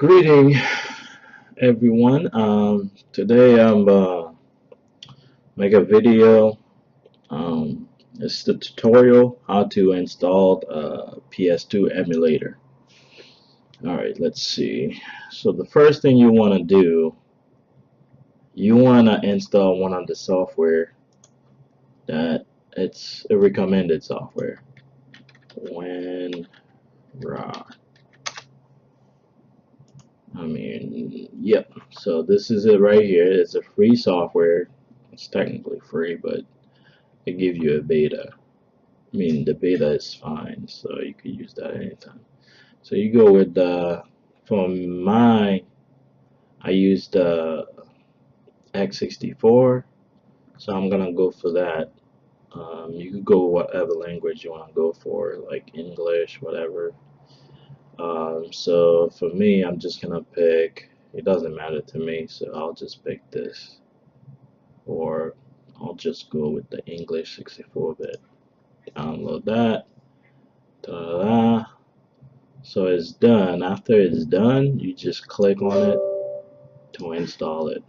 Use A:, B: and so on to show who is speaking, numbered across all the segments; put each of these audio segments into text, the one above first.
A: Greeting everyone. Today I'm make a video. It's the tutorial how to install PS2 emulator. All right, let's see. So the first thing you want to do, you want to install one of the software that it's a recommended software. Winrar. Yep. So this is it right here. It's a free software. It's technically free, but it gives you a beta. The beta is fine, so you could use that anytime. So you go with for my, I used the x64, so I'm gonna go for that. You could go whatever language you want to go for, like English, whatever. So for me, I'm just gonna pick. It doesn't matter to me, so I'll just pick this, or I'll just go with the English 64-bit. Download that. Ta-da. So it's done. After it's done, you just click on it to install it,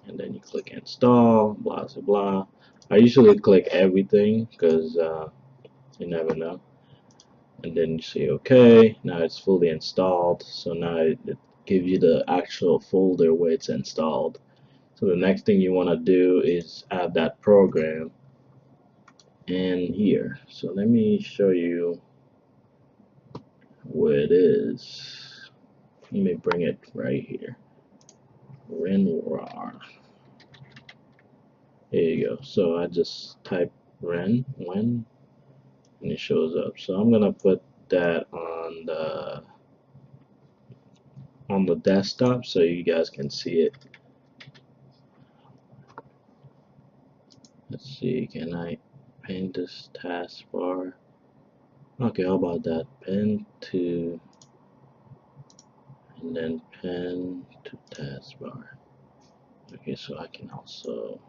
A: and then you click install. Blah blah blah. I usually click everything because you never know. And then you say OK. Now it's fully installed. So now it gives you the actual folder where it's installed. So the next thing you want to do is add that program in here. So let me show you where it is. Let me bring it right here. Winrar. There you go. So I just type when, and it shows up. So I'm gonna put that on the desktop so you guys can see it. Let's see, can I pin this taskbar? Okay, how about that? Pin to, and then pin to taskbar. Okay, so I can also,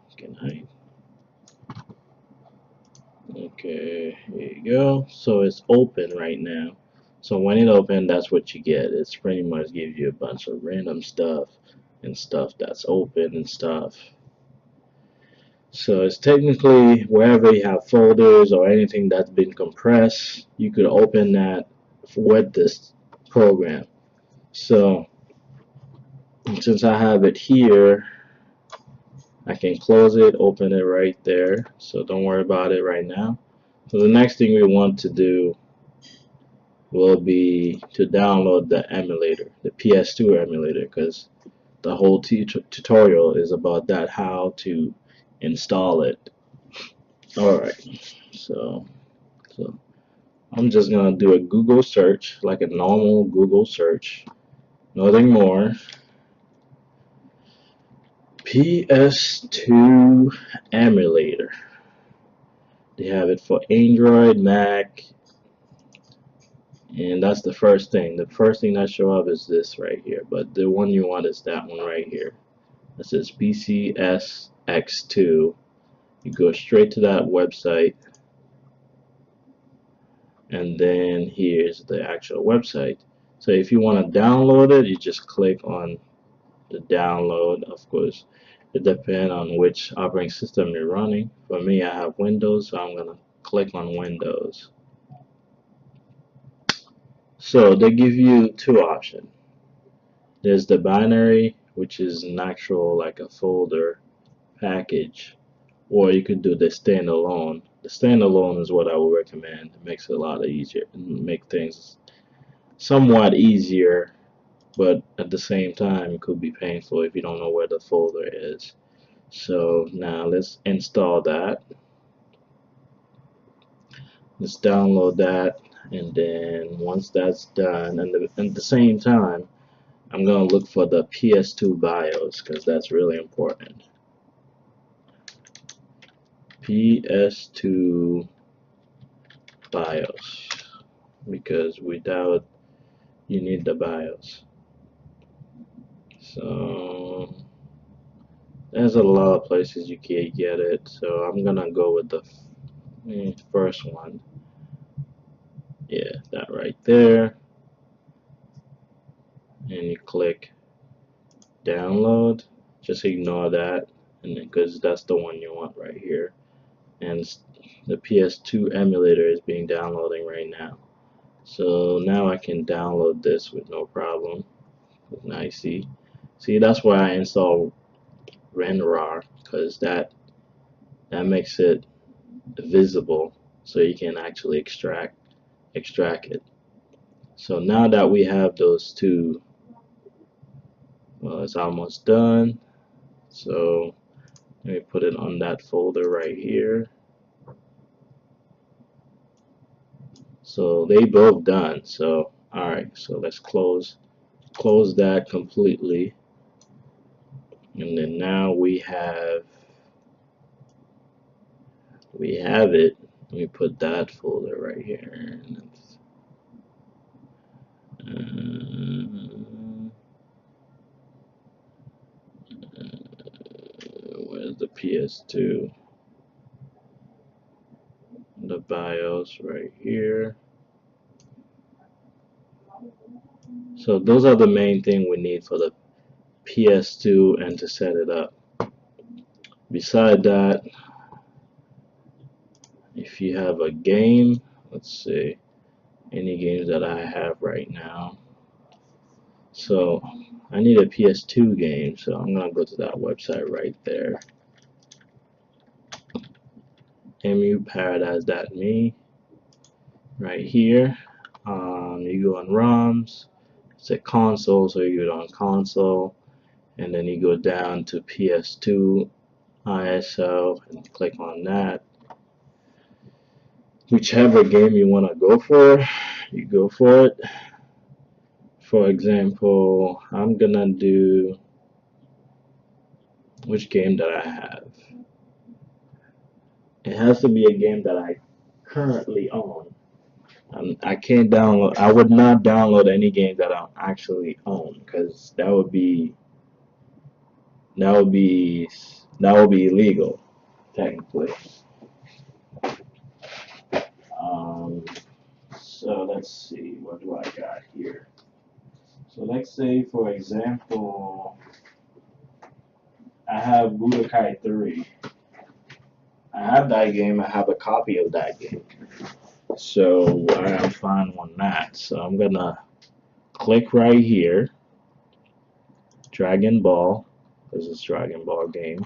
A: okay, here you go. So it's open right now. So when it opens, that's what you get. It's pretty much gives you a bunch of random stuff and stuff that's open and stuff. So it's technically wherever you have folders or anything that's been compressed, you could open that with this program. So since I have it here, I can close it, open it right there. So don't worry about it right now. So the next thing we want to do will be to download the emulator, the PS2 emulator, because the whole tutorial is about that, how to install it. Alright, so I'm just gonna do a Google search, like a normal Google search, nothing more. PS2 emulator. They have it for Android, Mac, and that's the first thing. The first thing that show up is this right here, but the one you want is that one right here. That says PCSX2. You go straight to that website, and then here's the actual website. So if you want to download it, you just click on the download. Of course, it depends on which operating system you're running. For me, I have Windows, so I'm gonna click on Windows. So they give you two options. There's the binary, which is an actual like a folder package, or you could do the standalone. The standalone is what I would recommend. It makes it a lot easier, make things somewhat easier, but at the same time it could be painful if you don't know where the folder is. So now let's install that. Let's download that, and then once that's done, and at the same time I'm gonna look for the PS2 BIOS because that's really important. PS2 BIOS, because without, you need the BIOS. So there's a lot of places you can get it, so I'm gonna go with the first one. Yeah, that right there. and you click download. Just ignore that, and because that's the one you want right here. And the PS2 emulator is being downloading right now. So now I can download this with no problem. Now you see that's why I install Winrar, because that makes it visible so you can actually extract it. So now that we have those two, well, it's almost done. So let me put it on that folder right here. So they both done. So alright, so let's close that completely. And then now we have it. Let me put that folder right here. Where's the PS2? The BIOS right here. So those are the main thing we need for the PS2 and to set it up. Beside that, if you have a game, let's see, any games that I have right now. So I need a PS2 game, so I'm gonna go to that website right there. emuparadise.me right here. You go on ROMs, it's a console, so you go on console, and then you go down to PS2 ISO and click on that. Whichever game you want to go for, you go for it. For example, I'm gonna do, which game that I have? It has to be a game that I currently own. I can't download. I would not download any game that I actually own, because that would be illegal technically. Um, so let's see, what do I got here? So let's say, for example, I have Budokai 3. I have that game. I have a copy of that game. So I gotta find one that. So I'm gonna click right here, Dragon Ball. This is Dragon Ball game.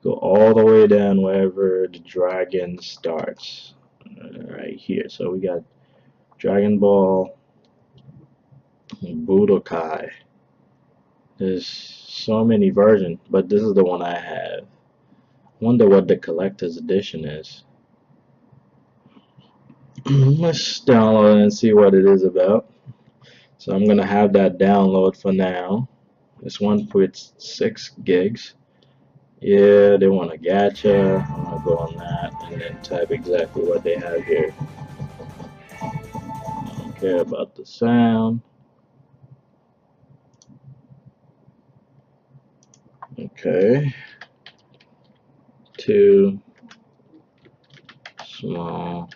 A: Go all the way down wherever the dragon starts. Right here. So we got Dragon Ball Budokai. There's so many versions, but this is the one I have. Wonder what the collector's edition is. Let's download and see what it is about. So I'm gonna have that download for now. This 1.6 gigs. Yeah, they want a gacha. I'm gonna go on that and then type exactly what they have here. I don't care about the sound. Okay. Too small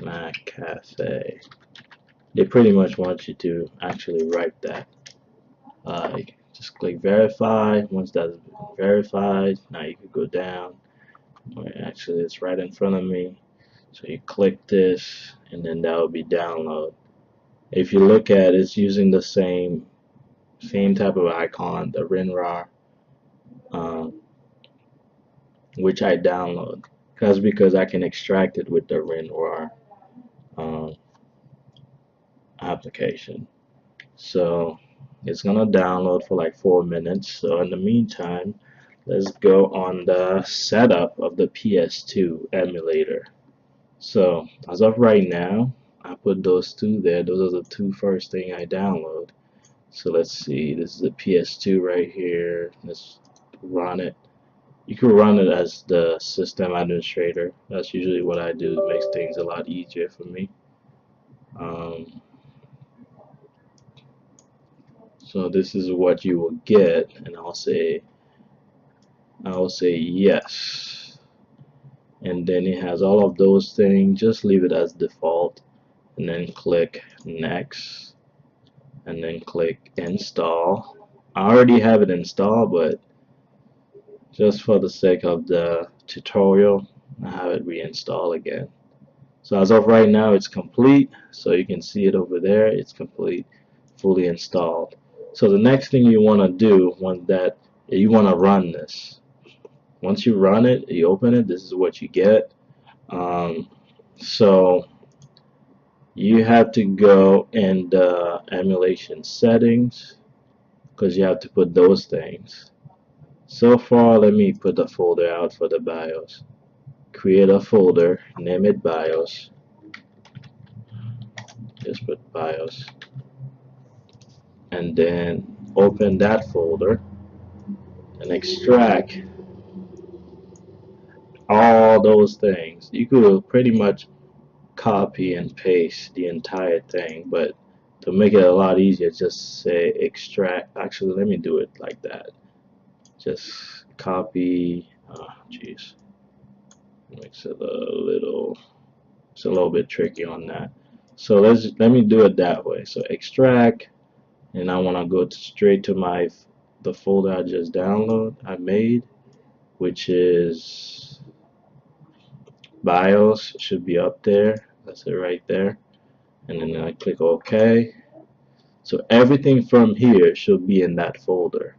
A: Mac Cafe. They pretty much want you to actually write that. Just click verify. Once that's verified, now you can go down. Actually, it's right in front of me. So you click this, and then that will be download. If you look at it, it's using the same type of icon, the Winrar, which I download. That's because I can extract it with the Winrar application. So it's gonna download for like 4 minutes. So in the meantime, let's go on the setup of the PS2 emulator. So as of right now, I put those two there. Those are the two first thing I download. So let's see, this is the PS2 right here. Let's run it. You can run it as the system administrator. That's usually what I do. It makes things a lot easier for me. So this is what you will get, and I'll say yes. And then it has all of those things. Just leave it as default. and then click next, and then click install. I already have it installed, but just for the sake of the tutorial, I have it reinstall again. So as of right now, it's complete. So you can see it over there. It's complete, fully installed. So the next thing you want to do once that you want to run this. Once you run it, you open it. This is what you get. So you have to go in the emulation settings because you have to put those things. So far, let me put the folder out for the BIOS. Create a folder, name it BIOS. Just put BIOS. And then open that folder and extract all those things. You could pretty much copy and paste the entire thing, but to make it a lot easier, just say extract. Actually, let me do it like that. Just copy. Oh, jeez, makes it it's a little bit tricky on that. So let me do it that way. So extract, and I want to go straight to the folder I made, which is BIOS. Should be up there. That's it right there. And then I click OK. So everything from here should be in that folder.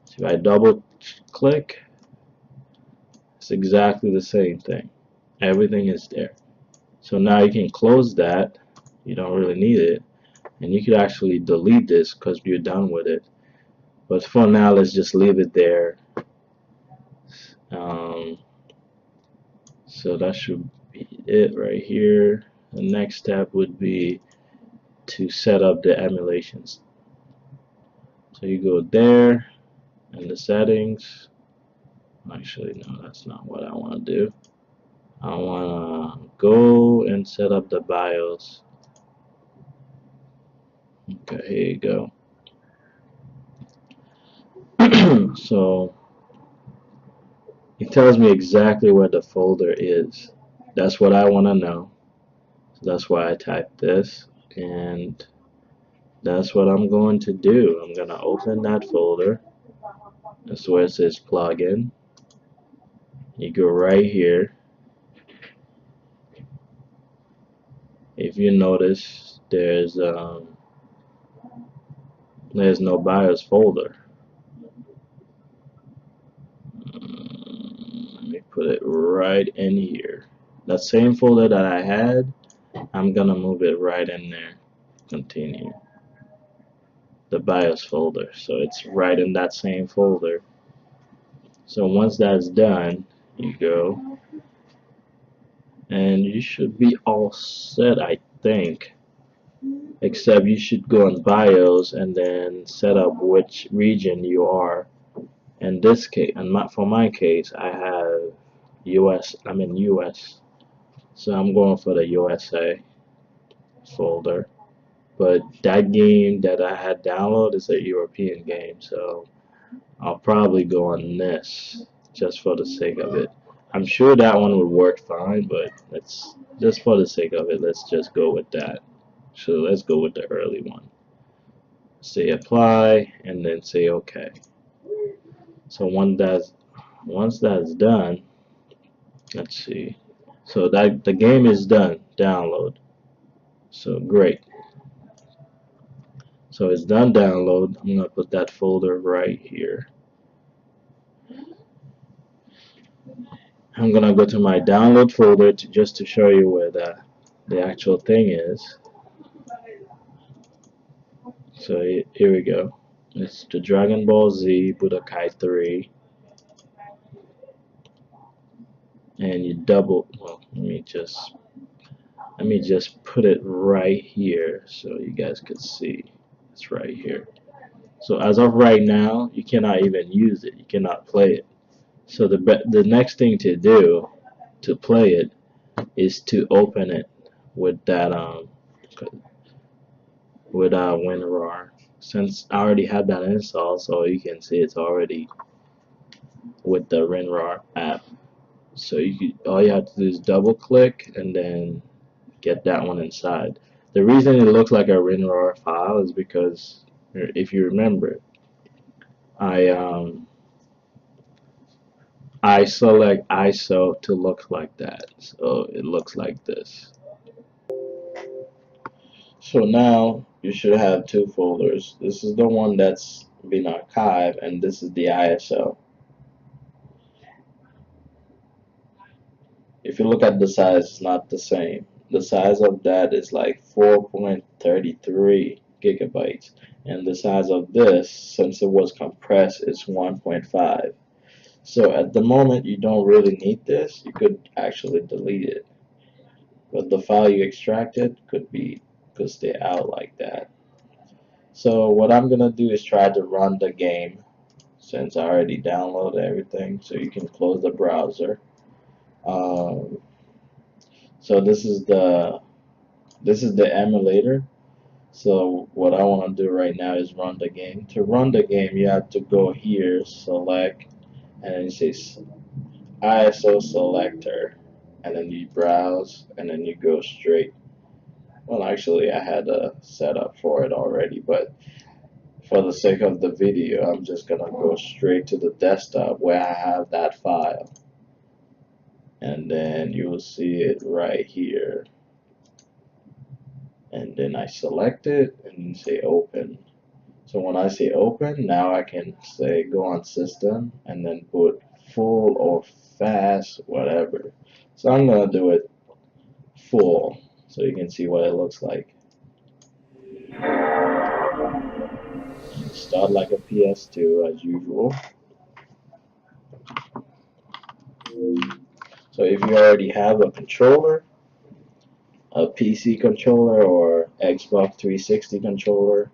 A: So if I double click, it's exactly the same thing. Everything is there. So now you can close that. You don't really need it. And you could actually delete this because you're done with it. But for now, let's just leave it there. So that should be it right here. The next step would be to set up the emulations. So you go there in the settings. Actually, no, that's not what I want to do. I want to go and set up the BIOS. Okay, here you go. So it tells me exactly where the folder is. That's what I want to know. So that's why I typed this, and that's what I'm going to do. I'm going to open that folder. That's where it says plugin. You go right here. If you notice, there's no BIOS folder. Let me put it right in here. That same folder that I had, I'm gonna move it right in there. Continue. The BIOS folder. So it's right in that same folder. So once that's done, you go and you should be all set, I think. Except you should go on BIOS and then set up which region you are. In this case, and for my case, I have US. I'm in US, so I'm going for the USA folder. But that game that I had downloaded is a European game, so I'll probably go on this just for the sake of it. I'm sure that one would work fine, but let's just for the sake of it, let's just go with that. So let's go with the early one. Say apply and then say OK. So once that's done, let's see. So that the game is done. Download. So great. So it's done download. I'm gonna put that folder right here. I'm gonna go to my download folder just to show you where the actual thing is. So here we go. It's the Dragon Ball Z Budokai 3. And you double, well, let me just put it right here so you guys could see. It's right here. So as of right now, you cannot even use it. You cannot play it. So the next thing to do to play it is to open it with that Winrar. Since I already had that installed, so you can see it's already with the Winrar app. So all you have to do is double click and then get that one inside. The reason it looks like a WinRAR file is because if you remember, I um I select ISO to look like that, so it looks like this. So now you should have two folders. This is the one that's been archived, and this is the ISO. If you look at the size, it's not the same. The size of that is like 4.33 gigabytes, and the size of this, since it was compressed, is 1.5. So at the moment, you don't really need this. You could actually delete it, but the file you extracted could stay out like that. So what I'm gonna do is try to run the game, since I already downloaded everything. So you can close the browser. Um, so this is the emulator. So what I want to do right now is run the game. To run the game, you have to go here, select, and then you say ISO selector, and then you browse, and then you go straight. Well, actually, I had a setup for it already, but for the sake of the video, I'm just gonna go straight to the desktop where I have that file, and then you will see it right here. And then I select it and say open. So when I say open, now I can say go on system and then put full or fast, whatever. So I'm gonna do it full so you can see what it looks like. Start like a PS2 as usual. So if you already have a controller, a PC controller or Xbox 360 controller,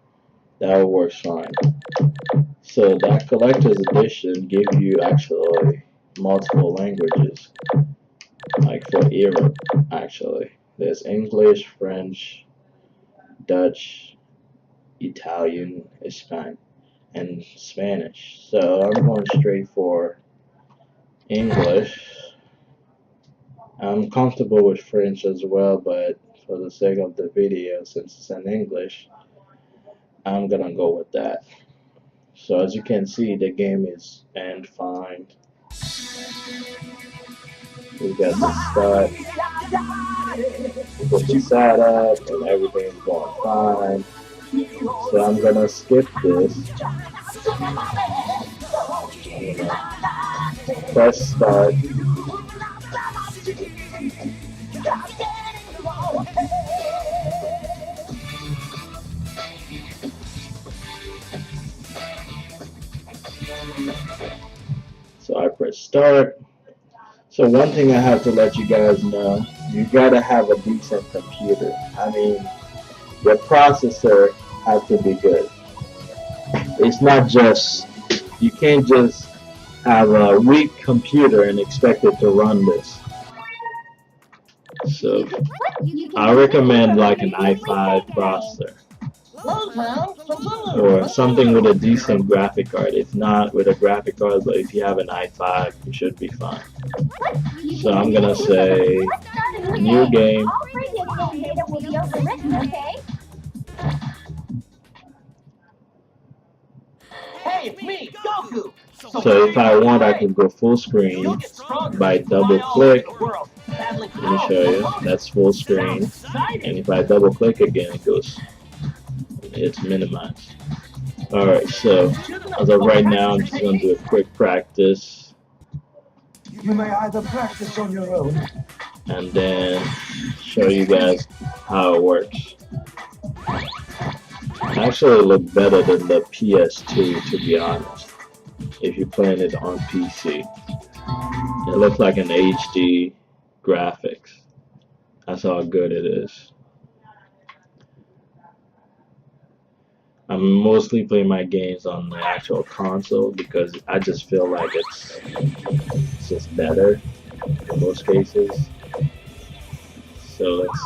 A: that works fine. So that collector's edition gives you actually multiple languages, like for Europe actually. There's English, French, Dutch, Italian, Hispanic, and Spanish. So I'm going straight for English. I'm comfortable with French as well, but for the sake of the video, since it's in English, I'm gonna go with that. So as you can see, the game is end fine. We got the start, put the setup, and everything is going fine. So I'm gonna skip this. I'm gonna press start. So I press start. So one thing I have to let you guys know, you gotta have a decent computer. I mean, your processor has to be good. It's not just, you can't just have a weak computer and expect it to run this. So I recommend like an i5 processor or something with a decent graphic card. If not with a graphic card, but if you have an i5, you should be fine. So I'm gonna say new game.
B: Hey, it's me, Goku!
A: So if I want, I can go full screen by double click. Let me show you. That's full screen. And if I double click again, it's minimized. Alright, so as of right now, I'm just going to do a quick practice.
B: You may either practice on your own
A: And then show you guys how it works. Actually, it looks better than the PS2, to be honest. If you're playing it on PC, it looks like an HD graphics. That's how good it is. I'm mostly playing my games on the actual console because I just feel like it's just better in most cases. So let's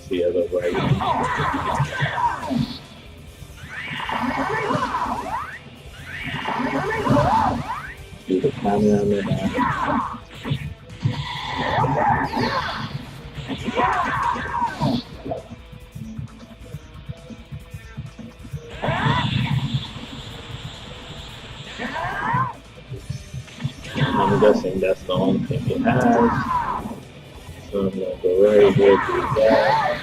A: see as of right now. Do the camera on it. I'm guessing that's the only thing it has. So I'm gonna go right here to that.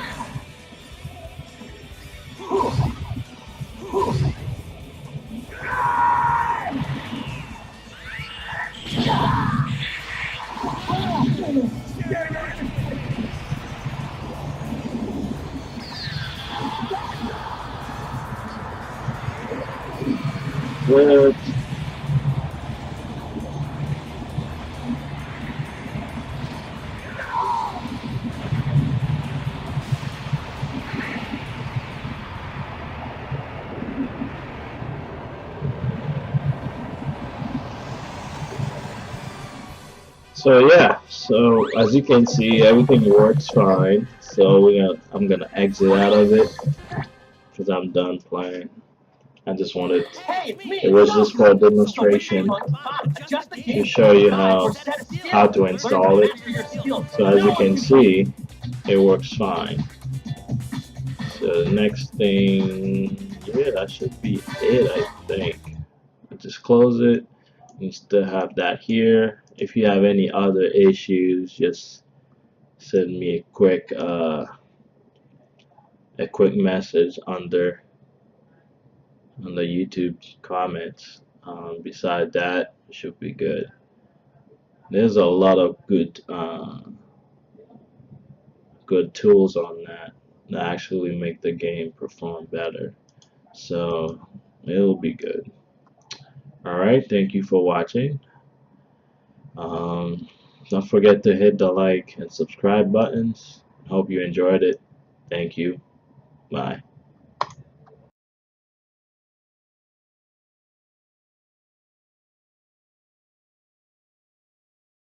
A: Good. So yeah, so as you can see, everything works fine. So I'm gonna exit out of it because I'm done playing. I just wanted, it was just for a demonstration to show you how to install it. So as you can see, it works fine. So the next thing, yeah, that should be it, I think. Just close it. You still have that here. If you have any other issues, just send me a quick message under YouTube comments. Beside that, it should be good. There's a lot of good tools on that actually make the game perform better. So it'll be good. All right, thank you for watching. Um, don't forget to hit the like and subscribe buttons. Hope you enjoyed it. Thank you. Bye.